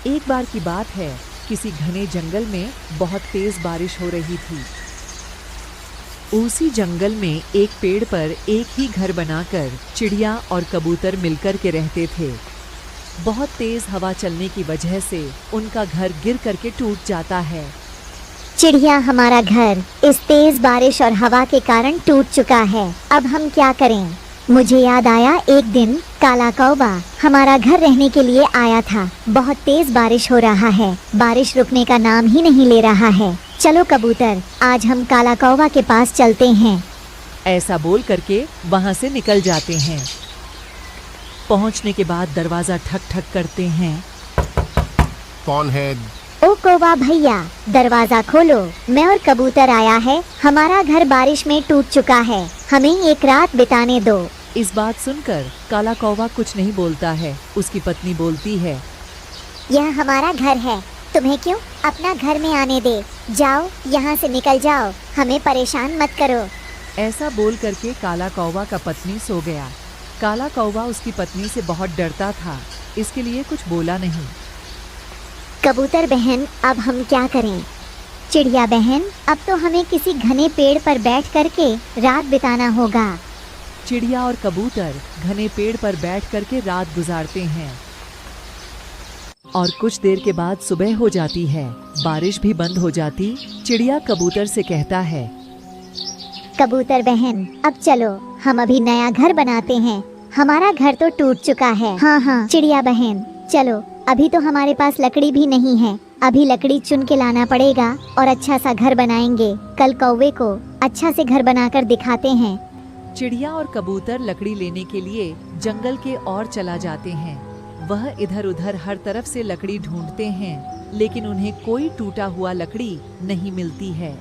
एक बार की बात है, किसी घने जंगल में बहुत तेज बारिश हो रही थी। उसी जंगल में एक पेड़ पर एक ही घर बनाकर चिड़िया और कबूतर मिलकर के रहते थे। बहुत तेज हवा चलने की वजह से उनका घर गिर करके टूट जाता है। चिड़िया, हमारा घर इस तेज बारिश और हवा के कारण टूट चुका है। अब हम क्या करें? मुझे याद आया, एक दिन काला कौवा हमारा घर रहने के लिए आया था। बहुत तेज बारिश हो रहा है, बारिश रुकने का नाम ही नहीं ले रहा है। चलो कबूतर, आज हम काला कौवा के पास चलते हैं। ऐसा बोल करके वहाँ से निकल जाते हैं। पहुँचने के बाद दरवाजा ठक ठक करते हैं। कौन है? ओ कौवा भैया, दरवाजा खोलो, मैं और कबूतर आया है। हमारा घर बारिश में टूट चुका है, हमें एक रात बिताने दो। इस बात सुनकर काला कौवा कुछ नहीं बोलता है। उसकी पत्नी बोलती है, यह हमारा घर है, तुम्हें क्यों अपना घर में आने दे? जाओ, यहाँ से निकल जाओ, हमें परेशान मत करो। ऐसा बोल करके काला कौवा का पत्नी सो गया। काला कौवा उसकी पत्नी से बहुत डरता था, इसके लिए कुछ बोला नहीं। कबूतर बहन, अब हम क्या करें? चिड़िया बहन, अब तो हमें किसी घने पेड़ पर बैठ करके रात बिताना होगा। चिड़िया और कबूतर घने पेड़ पर बैठ करके रात गुजारते हैं और कुछ देर के बाद सुबह हो जाती है। बारिश भी बंद हो जाती। चिड़िया कबूतर से कहता है, कबूतर बहन, अब चलो, हम अभी नया घर बनाते हैं। हमारा घर तो टूट चुका है। हाँ, चिड़िया बहन, चलो, अभी तो हमारे पास लकड़ी भी नहीं है। अभी लकड़ी चुन के लाना पड़ेगा और अच्छा सा घर बनाएंगे। कल कौवे को अच्छा से घर बनाकर दिखाते हैं। चिड़िया और कबूतर लकड़ी लेने के लिए जंगल के ओर चला जाते हैं। वह इधर उधर हर तरफ से लकड़ी ढूंढते हैं, लेकिन उन्हें कोई टूटा हुआ लकड़ी नहीं मिलती है।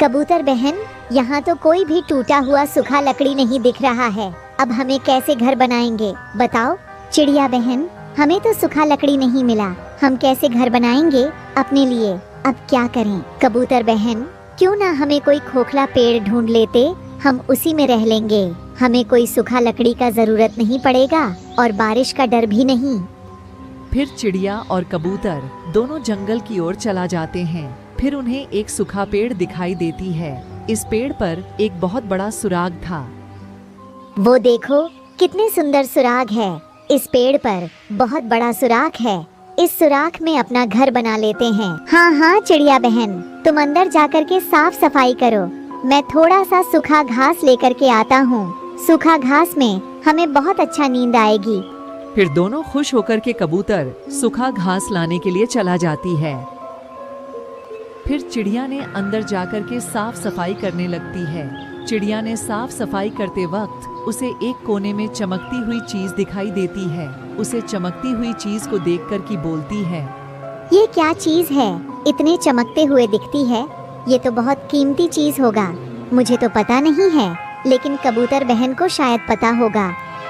कबूतर बहन, यहाँ तो कोई भी टूटा हुआ सूखा लकड़ी नहीं दिख रहा है। अब हमें कैसे घर बनाएंगे, बताओ? चिड़िया बहन, हमें तो सूखा लकड़ी नहीं मिला, हम कैसे घर बनाएंगे अपने लिए? अब क्या करें? कबूतर बहन, क्यों ना हमें कोई खोखला पेड़ ढूंढ लेते, हम उसी में रह लेंगे। हमें कोई सूखा लकड़ी का जरूरत नहीं पड़ेगा और बारिश का डर भी नहीं। फिर चिड़िया और कबूतर दोनों जंगल की ओर चला जाते हैं। फिर उन्हें एक सूखा पेड़ दिखाई देती है। इस पेड़ पर एक बहुत बड़ा सुराग था। वो देखो, कितने सुंदर सुराग है। इस पेड़ पर बहुत बड़ा सुराख है। इस सुराख में अपना घर बना लेते हैं। हाँ, चिड़िया बहन, तुम अंदर जाकर के साफ सफाई करो। मैं थोड़ा सा सूखा घास लेकर के आता हूँ। सूखा घास में हमें बहुत अच्छा नींद आएगी। फिर दोनों खुश होकर के कबूतर सूखा घास लाने के लिए चला जाती है। फिर चिड़िया ने अंदर जाकर के साफ सफाई करने लगती है। चिड़िया ने साफ सफाई करते वक्त उसे एक कोने में चमकती हुई चीज दिखाई देती है। उसे चमकती हुई चीज को देखकर की बोलती है, ये क्या चीज है? इतने चमकते हुए दिखती है। ये तो बहुत कीमती चीज होगा। मुझे तो पता नहीं है, लेकिन कबूतर बहन को शायद पता होगा।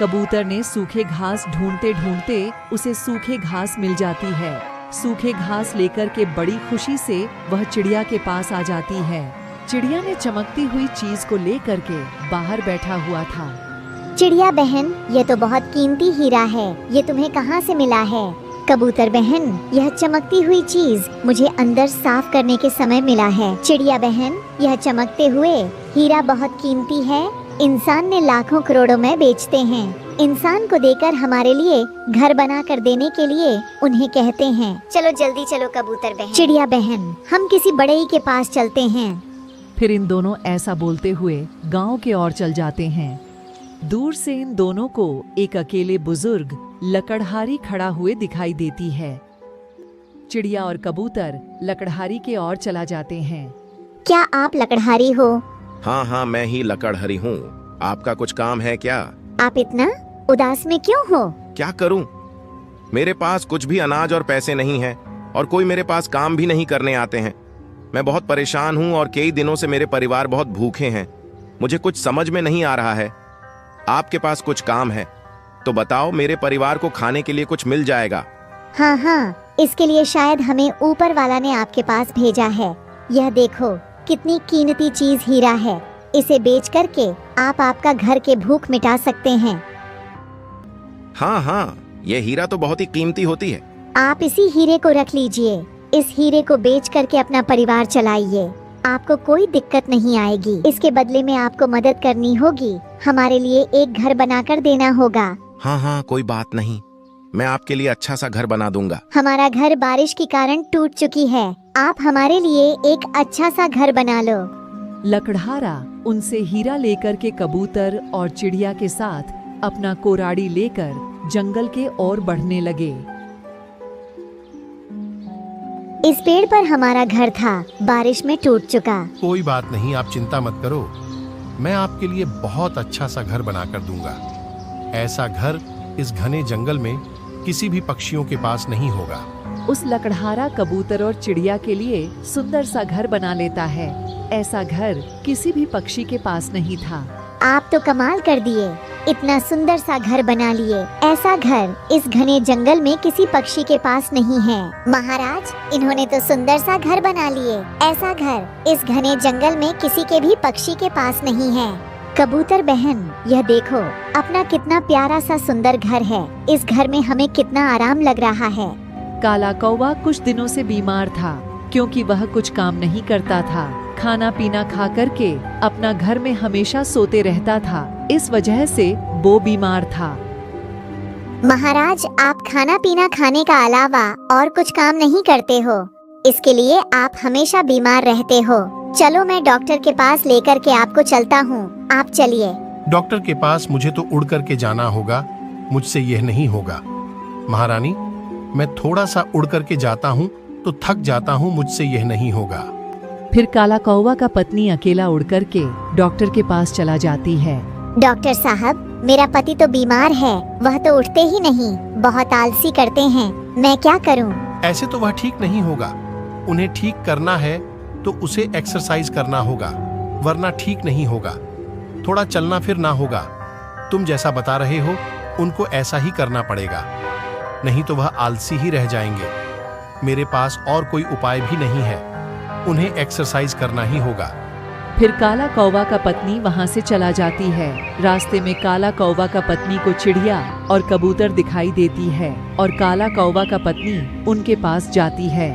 कबूतर ने सूखे घास ढूंढते ढूंढते उसे सूखे घास मिल जाती है। सूखे घास लेकर के बड़ी खुशी से वह चिड़िया के पास आ जाती है। चिड़िया ने चमकती हुई चीज को लेकर के बाहर बैठा हुआ था। चिड़िया बहन, ये तो बहुत कीमती हीरा है। ये तुम्हें कहाँ से मिला है? कबूतर बहन, यह चमकती हुई चीज मुझे अंदर साफ करने के समय मिला है। चिड़िया बहन, यह चमकते हुए हीरा बहुत कीमती है। इंसान ने लाखों करोड़ों में बेचते हैं। इंसान को देकर हमारे लिए घर बना कर देने के लिए उन्हें कहते हैं। चलो जल्दी चलो कबूतर बहन। चिड़िया बहन, हम किसी बड़े ही के पास चलते हैं। फिर इन दोनों ऐसा बोलते हुए गांव के ओर चल जाते हैं। दूर से इन दोनों को एक अकेले बुजुर्ग लकड़हारी खड़ा हुए दिखाई देती है। चिड़िया और कबूतर लकड़हारी के ओर चला जाते हैं। क्या आप लकड़हारी हो? हाँ, मैं ही लकड़हरी हूँ। आपका कुछ काम है क्या? आप इतना उदास में क्यों हो? क्या करूँ? मेरे पास कुछ भी अनाज और पैसे नहीं है और कोई मेरे पास काम भी नहीं करने आते हैं। मैं बहुत परेशान हूँ और कई दिनों से मेरे परिवार बहुत भूखे हैं। मुझे कुछ समझ में नहीं आ रहा है। आपके पास कुछ काम है तो बताओ, मेरे परिवार को खाने के लिए कुछ मिल जाएगा। हाँ, इसके लिए शायद हमें ऊपर वाला ने आपके पास भेजा है। यह देखो, कितनी कीमती चीज हीरा है। इसे बेच करके आप आपका घर के भूख मिटा सकते हैं। हाँ, ये हीरा तो बहुत ही कीमती होती है। आप इसी हीरे को रख लीजिए। इस हीरे को बेच करके अपना परिवार चलाइए, आपको कोई दिक्कत नहीं आएगी। इसके बदले में आपको मदद करनी होगी, हमारे लिए एक घर बनाकर देना होगा। हाँ हाँ, कोई बात नहीं, मैं आपके लिए अच्छा सा घर बना दूंगा। हमारा घर बारिश के कारण टूट चुकी है, आप हमारे लिए एक अच्छा सा घर बना लो। लकड़हारा उनसे हीरा लेकर के कबूतर और चिड़िया के साथ अपना कोराड़ी लेकर जंगल के ओर बढ़ने लगे। इस पेड़ पर हमारा घर था, बारिश में टूट चुका। कोई बात नहीं, आप चिंता मत करो, मैं आपके लिए बहुत अच्छा सा घर बनाकर दूंगा। ऐसा घर इस घने जंगल में किसी भी पक्षियों के पास नहीं होगा। उस लकड़हारा कबूतर और चिड़िया के लिए सुंदर सा घर बना लेता है। ऐसा घर किसी भी पक्षी के पास नहीं था। आप तो कमाल कर दिए, इतना सुंदर सा घर बना लिए। ऐसा घर इस घने जंगल में किसी पक्षी के पास नहीं है। महाराज, इन्होंने तो सुंदर सा घर बना लिए। ऐसा घर इस घने जंगल में किसी के भी पक्षी के पास नहीं है। कबूतर बहन, यह देखो, अपना कितना प्यारा सा सुंदर घर है। इस घर में हमें कितना आराम लग रहा है। काला कौवा कुछ दिनों से बीमार था, क्योंकि वह कुछ काम नहीं करता था। खाना पीना खा करके अपना घर में हमेशा सोते रहता था। इस वजह से वो बीमार था। महाराज, आप खाना पीना खाने का अलावा और कुछ काम नहीं करते हो, इसके लिए आप हमेशा बीमार रहते हो। चलो, मैं डॉक्टर के पास लेकर के आपको चलता हूँ, आप चलिए। डॉक्टर के पास मुझे तो उड़ करके जाना होगा, मुझसे यह नहीं होगा। महारानी, मैं थोड़ा सा उड़ करके जाता हूँ तो थक जाता हूँ, मुझसे यह नहीं होगा। फिर काला कौवा का पत्नी अकेला उड़ करके डॉक्टर के पास चला जाती है। डॉक्टर साहब, मेरा पति तो बीमार है, वह तो उठते ही नहीं, बहुत आलसी करते हैं, मैं क्या करूं? ऐसे तो वह ठीक नहीं होगा। उन्हें ठीक करना है तो उसे एक्सरसाइज करना होगा, वरना ठीक नहीं होगा। थोड़ा चलना फिरना होगा। तुम जैसा बता रहे हो उनको ऐसा ही करना पड़ेगा, नहीं तो वह आलसी ही रह जाएंगे। मेरे पास और कोई उपाय भी नहीं है, उन्हें एक्सरसाइज करना ही होगा। फिर काला कौवा का पत्नी वहाँ से चला जाती है। रास्ते में काला कौवा का पत्नी को चिड़िया और कबूतर दिखाई देती है और काला कौवा का पत्नी उनके पास जाती है।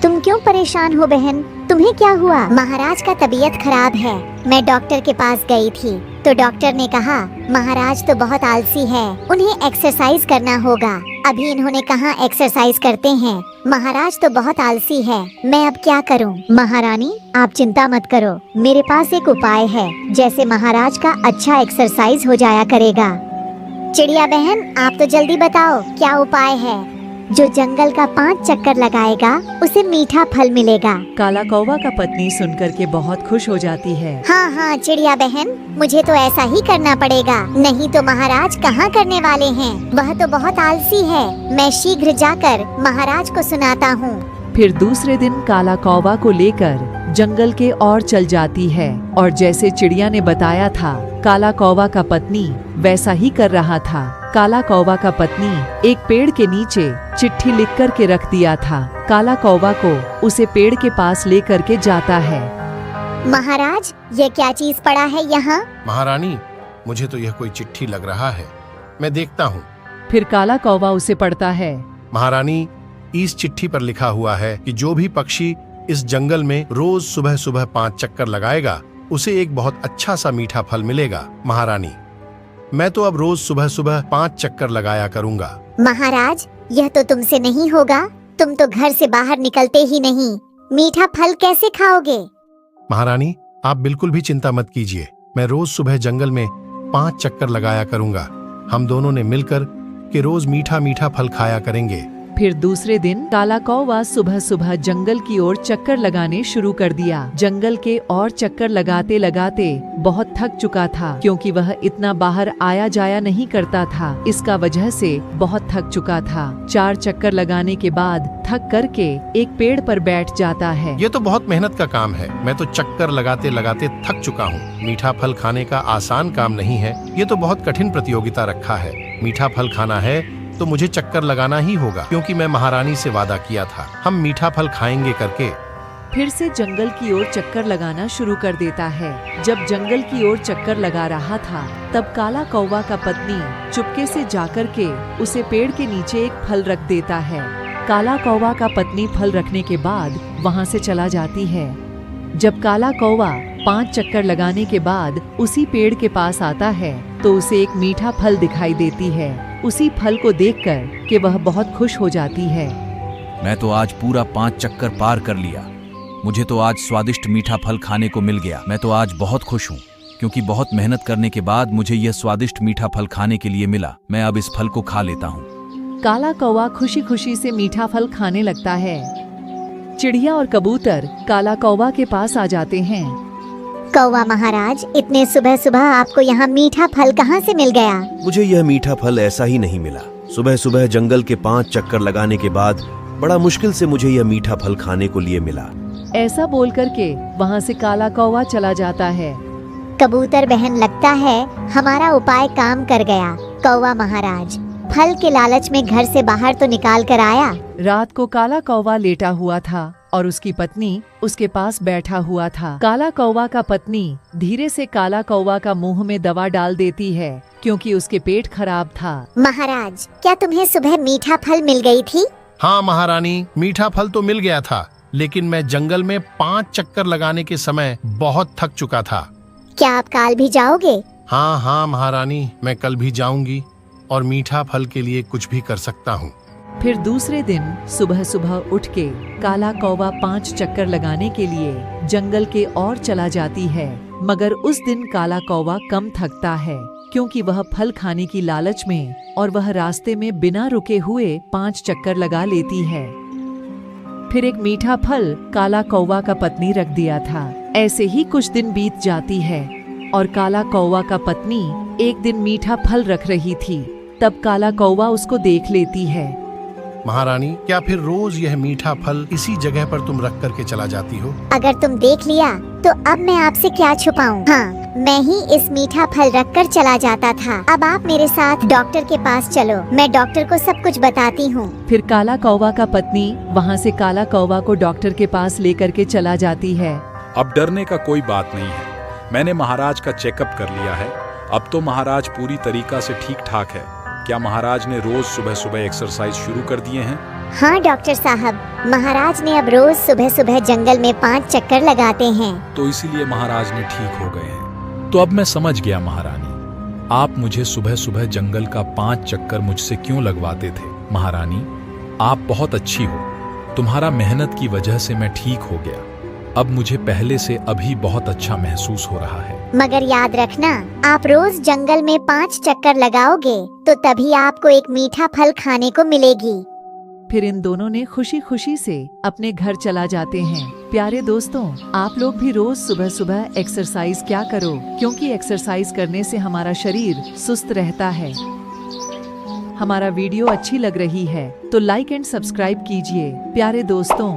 तुम क्यों परेशान हो बहन? तुम्हें क्या हुआ? महाराज का तबीयत खराब है, मैं डॉक्टर के पास गई थी तो डॉक्टर ने कहा महाराज तो बहुत आलसी है, उन्हें एक्सरसाइज करना होगा। अभी इन्होंने कहाँ एक्सरसाइज करते हैं, महाराज तो बहुत आलसी है, मैं अब क्या करूं? महारानी, आप चिंता मत करो, मेरे पास एक उपाय है, जैसे महाराज का अच्छा एक्सरसाइज हो जाया करेगा। चिड़िया बहन, आप तो जल्दी बताओ क्या उपाय है? जो जंगल का 5 चक्कर लगाएगा उसे मीठा फल मिलेगा। काला कौवा का पत्नी सुनकर के बहुत खुश हो जाती है। हाँ हाँ चिड़िया बहन, मुझे तो ऐसा ही करना पड़ेगा, नहीं तो महाराज कहाँ करने वाले हैं, वह तो बहुत आलसी है। मैं शीघ्र जाकर महाराज को सुनाता हूँ। फिर दूसरे दिन काला कौवा को लेकर जंगल के ओर चल जाती है और जैसे चिड़िया ने बताया था काला कौवा का पत्नी वैसा ही कर रहा था। काला कौवा का पत्नी एक पेड़ के नीचे चिट्ठी लिख कर के रख दिया था। काला कौवा को उसे पेड़ के पास ले कर के जाता है। महाराज, ये क्या चीज पड़ा है यहाँ? महारानी, मुझे तो यह कोई चिट्ठी लग रहा है, मैं देखता हूँ। फिर काला कौवा उसे पढ़ता है। महारानी, इस चिट्ठी पर लिखा हुआ है कि जो भी पक्षी इस जंगल में रोज सुबह सुबह 5 चक्कर लगाएगा उसे एक बहुत अच्छा सा मीठा फल मिलेगा। महारानी, मैं तो अब रोज सुबह सुबह 5 चक्कर लगाया करूँगा। महाराज, यह तो तुमसे नहीं होगा, तुम तो घर से बाहर निकलते ही नहीं, मीठा फल कैसे खाओगे? महारानी, आप बिल्कुल भी चिंता मत कीजिए, मैं रोज सुबह जंगल में 5 चक्कर लगाया करूँगा। हम दोनों ने मिलकर के रोज मीठा मीठा फल खाया करेंगे। फिर दूसरे दिन काला कौवा सुबह सुबह जंगल की ओर चक्कर लगाने शुरू कर दिया। जंगल के और चक्कर लगाते लगाते बहुत थक चुका था, क्योंकि वह इतना बाहर आया जाया नहीं करता था। इसका वजह से बहुत थक चुका था। 4 चक्कर लगाने के बाद थक करके एक पेड़ पर बैठ जाता है। ये तो बहुत मेहनत का काम है, मैं तो चक्कर लगाते लगाते थक चुका हूँ। मीठा फल खाने का आसान काम नहीं है, ये तो बहुत कठिन प्रतियोगिता रखा है। मीठा फल खाना है तो मुझे चक्कर लगाना ही होगा, क्योंकि मैं महारानी से वादा किया था हम मीठा फल खाएंगे करके। फिर से जंगल की ओर चक्कर लगाना शुरू कर देता है। जब जंगल की ओर चक्कर लगा रहा था, तब काला कौवा का पत्नी चुपके से जाकर के उसे पेड़ के नीचे एक फल रख देता है। काला कौवा का पत्नी फल रखने के बाद वहाँ से चला जाती है। जब काला कौवा 5 चक्कर लगाने के बाद उसी पेड़ के पास आता है, तो उसे एक मीठा फल दिखाई देती है। उसी फल को देखकर कि वह बहुत खुश हो जाती है। मैं तो आज पूरा 5 चक्कर पार कर लिया। मुझे तो आज स्वादिष्ट मीठा फल खाने को मिल गया। मैं तो आज बहुत खुश हूँ, क्योंकि बहुत मेहनत करने के बाद मुझे यह स्वादिष्ट मीठा फल खाने के लिए मिला। मैं अब इस फल को खा लेता हूँ। काला कौवा खुशी खुशी से मीठा फल खाने लगता है। चिड़िया और कबूतर काला कौवा के पास आ जाते हैं। कौवा महाराज, इतने सुबह सुबह आपको यहाँ मीठा फल कहाँ से मिल गया? मुझे यह मीठा फल ऐसा ही नहीं मिला। सुबह सुबह जंगल के 5 चक्कर लगाने के बाद बड़ा मुश्किल से मुझे यह मीठा फल खाने को लिए मिला। ऐसा बोल करके वहाँ से काला कौवा चला जाता है। कबूतर बहन, लगता है हमारा उपाय काम कर गया। कौवा महाराज, फल के लालच में घर से बाहर तो निकाल कर आया। रात को काला कौवा लेटा हुआ था और उसकी पत्नी उसके पास बैठा हुआ था। काला कौवा का पत्नी धीरे से काला कौवा का मुंह में दवा डाल देती है, क्योंकि उसके पेट खराब था। महाराज, क्या तुम्हें सुबह मीठा फल मिल गई थी? हाँ महारानी, मीठा फल तो मिल गया था, लेकिन मैं जंगल में 5 चक्कर लगाने के समय बहुत थक चुका था। क्या आप काल भी जाओगे? हाँ हाँ महारानी, मैं कल भी जाऊंगी और मीठा फल के लिए कुछ भी कर सकता हूँ। फिर दूसरे दिन सुबह सुबह उठ के काला कौवा 5 चक्कर लगाने के लिए जंगल के ओर चला जाती है। मगर उस दिन काला कौवा कम थकता है, क्योंकि वह फल खाने की लालच में और वह रास्ते में बिना रुके हुए 5 चक्कर लगा लेती है। फिर एक मीठा फल काला कौवा का पत्नी रख दिया था। ऐसे ही कुछ दिन बीत जाती है और काला कौवा का पत्नी एक दिन मीठा फल रख रही थी। तब काला कौवा उसको देख लेती है। महारानी, क्या फिर रोज यह मीठा फल इसी जगह पर तुम रख करके चला जाती हो? अगर तुम देख लिया तो अब मैं आपसे क्या छुपाऊं? हाँ, मैं ही इस मीठा फल रखकर चला जाता था। अब आप मेरे साथ डॉक्टर के पास चलो, मैं डॉक्टर को सब कुछ बताती हूँ। फिर काला कौवा का पत्नी वहाँ से काला कौवा को डॉक्टर के पास लेकर के चला जाती है। अब डरने का कोई बात नहीं है। मैंने महाराज का चेकअप कर लिया है। अब तो महाराज पूरी तरीका से ठीक ठाक है। क्या महाराज ने रोज सुबह सुबह एक्सरसाइज शुरू कर दिए हैं? हाँ डॉक्टर साहब, महाराज ने अब रोज सुबह सुबह जंगल में 5 चक्कर लगाते हैं। तो इसीलिए महाराज ने ठीक हो गए हैं। तो अब मैं समझ गया महारानी, आप मुझे सुबह सुबह जंगल का 5 चक्कर मुझसे क्यों लगवाते थे। महारानी, आप बहुत अच्छी हो। तुम्हारा मेहनत की वजह से मैं ठीक हो गया। अब मुझे पहले से अभी बहुत अच्छा महसूस हो रहा है। मगर याद रखना, आप रोज जंगल में 5 चक्कर लगाओगे तो तभी आपको एक मीठा फल खाने को मिलेगी। फिर इन दोनों ने खुशी खुशी से अपने घर चला जाते हैं। प्यारे दोस्तों, आप लोग भी रोज सुबह सुबह एक्सरसाइज क्या करो, क्योंकि एक्सरसाइज करने से हमारा शरीर सुस्त रहता है। हमारा वीडियो अच्छी लग रही है तो लाइक एंड सब्सक्राइब कीजिए। प्यारे दोस्तों।